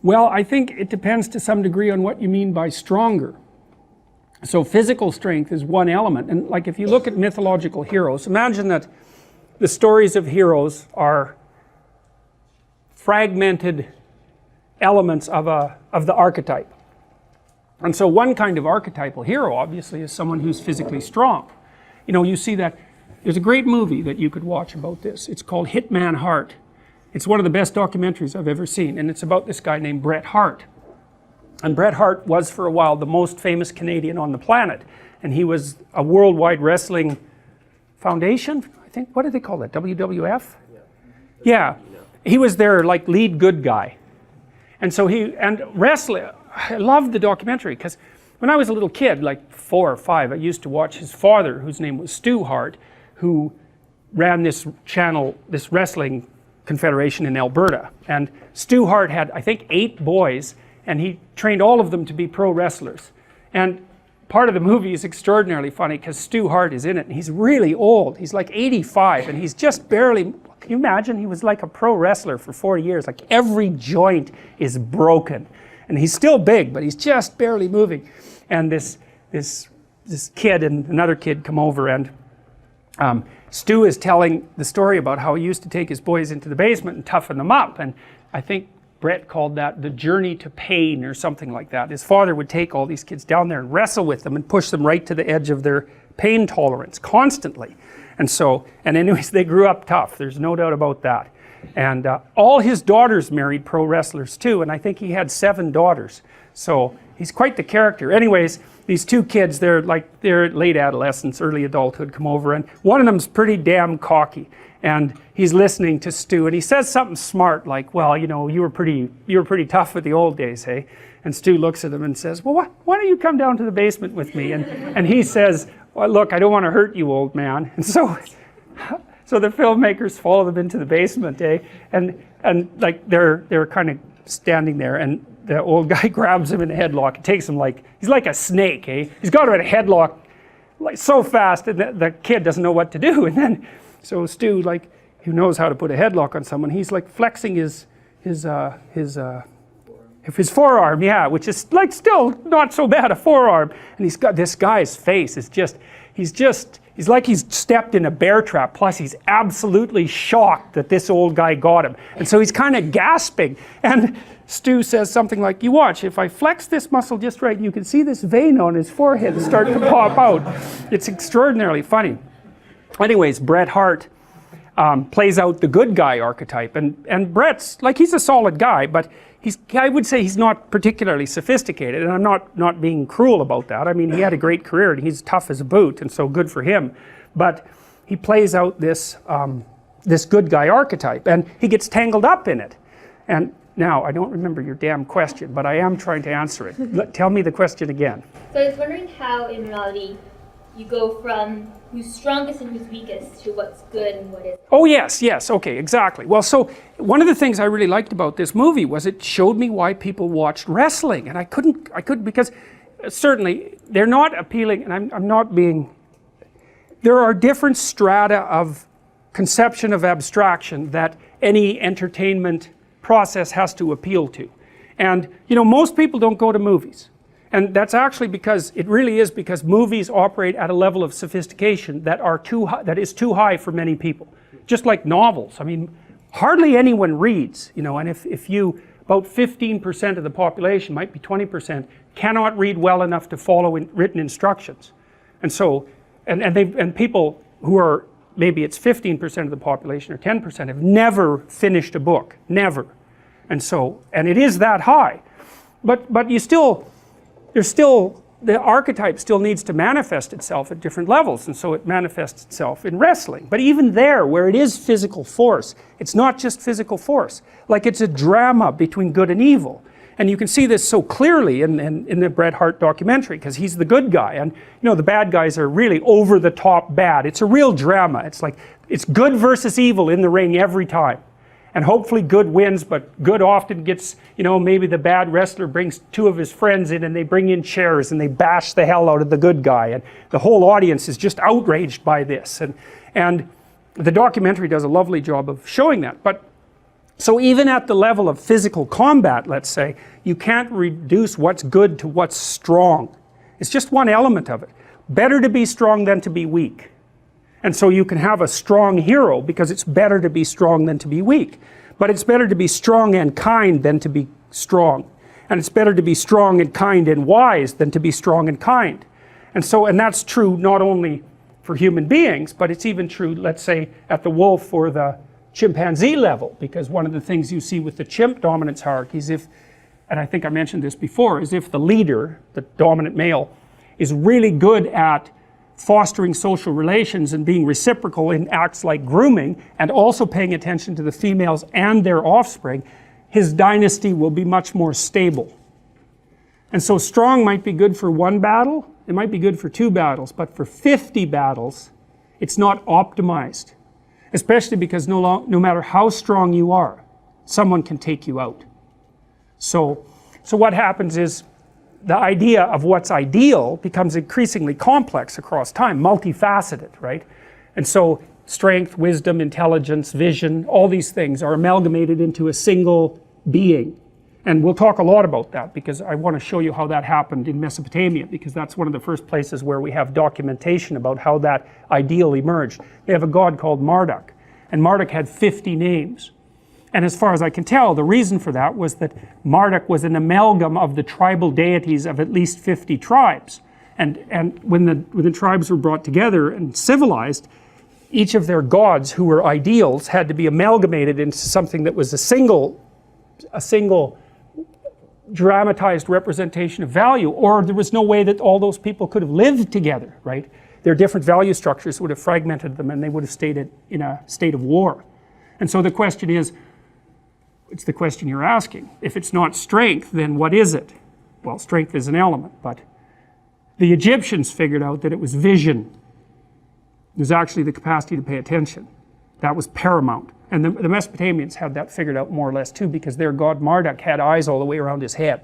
Well, I think it depends to some degree on what you mean by stronger. So physical strength is one element, and like if you look at mythological heroes, imagine that the stories of heroes are fragmented elements of the archetype. And so one kind of archetypal hero obviously is someone who's physically strong. You know, you see that there's a great movie that you could watch about this. It's called Hitman Hart. It's one of the best documentaries I've ever seen, and it's about this guy named Bret Hart. And Bret Hart was for a while the most famous Canadian on the planet, and he was a worldwide wrestling foundation, I think. What did they call that? WWF? Yeah. He was their like lead good guy. And so wrestling, I loved the documentary because when I was a little kid, like 4 or 5, I used to watch his father, whose name was Stu Hart, who ran this channel, this wrestling confederation in Alberta. And Stu Hart had, I think, 8 boys, and he trained all of them to be pro wrestlers. And part of the movie is extraordinarily funny because Stu Hart is in it, and he's really old. He's like 85, and he's just barely, can you imagine? He was like a pro wrestler for 40 years. Like every joint is broken. And he's still big, but he's just barely moving. And this kid and another kid come over, and Stu is telling the story about how he used to take his boys into the basement and toughen them up. And I think Brett called that the journey to pain or something like that. His father would take all these kids down there and wrestle with them and push them right to the edge of their pain tolerance constantly. And anyways, they grew up tough. There's no doubt about that. And all his daughters married pro wrestlers too, and I think he had 7 daughters. So he's quite the character. Anyways, these 2 kids, they're late adolescence, early adulthood, come over, and one of them's pretty damn cocky. And he's listening to Stu, and he says something smart like, well, you know, you were pretty tough with the old days, hey? And Stu looks at him and says, well, why don't you come down to the basement with me? And he says, well, look, I don't want to hurt you, old man. And so the filmmakers follow them into the basement, eh? And like they're kind of standing there, and the old guy grabs him in a headlock and takes him he's like a snake, eh? He's got him in a headlock like so fast, and the kid doesn't know what to do. And then so Stu, like, who knows how to put a headlock on someone, he's like flexing his forearm, yeah, which is like still not so bad a forearm. And he's got this guy's face is just he's like he's stepped in a bear trap, plus he's absolutely shocked that this old guy got him. And so he's kind of gasping, and Stu says something like, you watch, if I flex this muscle just right, you can see this vein on his forehead start to pop out. It's extraordinarily funny. Anyways, Bret Hart plays out the good guy archetype, and Bret's, like, he's a solid guy, but I would say he's not particularly sophisticated, and I'm not being cruel about that. I mean, he had a great career, and he's tough as a boot, and so good for him. But he plays out this good guy archetype, and he gets tangled up in it. And now, I don't remember your damn question, but I am trying to answer it. Tell me the question again. So I was wondering how, in reality, you go from who's strongest and who's weakest to what's good and what isn't. Oh yes, okay, exactly. Well, so one of the things I really liked about this movie was it showed me why people watched wrestling, and I couldn't because certainly they're not appealing, and I'm not being, there are different strata of conception of abstraction that any entertainment process has to appeal to. And you know, most people don't go to movies. And that's actually because, it really is because movies operate at a level of sophistication that is too high for many people. Just like novels. I mean, hardly anyone reads, you know, and if you, about 15% of the population, might be 20%, cannot read well enough to follow written instructions. And so, and people who are, maybe it's 15% of the population or 10%, have never finished a book, never. And so, and it is that high. But you still, the archetype still needs to manifest itself at different levels, and so it manifests itself in wrestling. But even there, where it is physical force, it's not just physical force. Like, it's a drama between good and evil. And you can see this so clearly in the Bret Hart documentary, because he's the good guy, and you know, the bad guys are really over the top bad. It's a real drama. It's like, it's good versus evil in the ring every time. And hopefully good wins, but good often gets, you know, maybe the bad wrestler brings 2 of his friends in, and they bring in chairs and they bash the hell out of the good guy, and the whole audience is just outraged by this. And the documentary does a lovely job of showing that. But So even at the level of physical combat, let's say, you can't reduce what's good to what's strong. It's just one element of it. Better to be strong than to be weak. And so you can have a strong hero because it's better to be strong than to be weak. But it's better to be strong and kind than to be strong. And it's better to be strong and kind and wise than to be strong and kind. And so, and that's true not only for human beings, but it's even true, let's say, at the wolf or the chimpanzee level, because one of the things you see with the chimp dominance hierarchies, and I think I mentioned this before, is if the leader, the dominant male, is really good at fostering social relations and being reciprocal in acts like grooming, and also paying attention to the females and their offspring, his dynasty will be much more stable. And so strong might be good for one battle, it might be good for 2 battles, but for 50 battles, it's not optimized. Especially because no matter how strong you are, someone can take you out. So what happens is the idea of what's ideal becomes increasingly complex across time, multifaceted, right? And so strength, wisdom, intelligence, vision, all these things are amalgamated into a single being. And we'll talk a lot about that because I want to show you how that happened in Mesopotamia, because that's one of the first places where we have documentation about how that ideal emerged. They have a god called Marduk, and Marduk had 50 names. And as far as I can tell, the reason for that was that Marduk was an amalgam of the tribal deities of at least 50 tribes. And when the tribes were brought together and civilized, each of their gods who were ideals had to be amalgamated into something that was a single dramatized representation of value, or there was no way that all those people could have lived together, right? Their different value structures would have fragmented them and they would have stayed in a state of war. And so the question is, it's the question you're asking. If it's not strength, then what is it? Well, strength is an element, but the Egyptians figured out that it was vision. It was actually the capacity to pay attention. That was paramount. And the Mesopotamians had that figured out more or less too, because their god Marduk had eyes all the way around his head.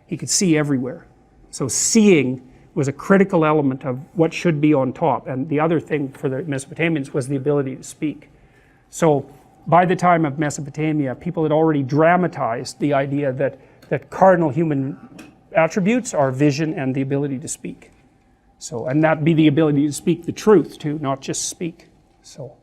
He could see everywhere. So seeing was a critical element of what should be on top. And the other thing for the Mesopotamians was the ability to speak. So by the time of Mesopotamia, people had already dramatized the idea that cardinal human attributes are vision and the ability to speak. So, and that be the ability to speak the truth too, not just speak. So.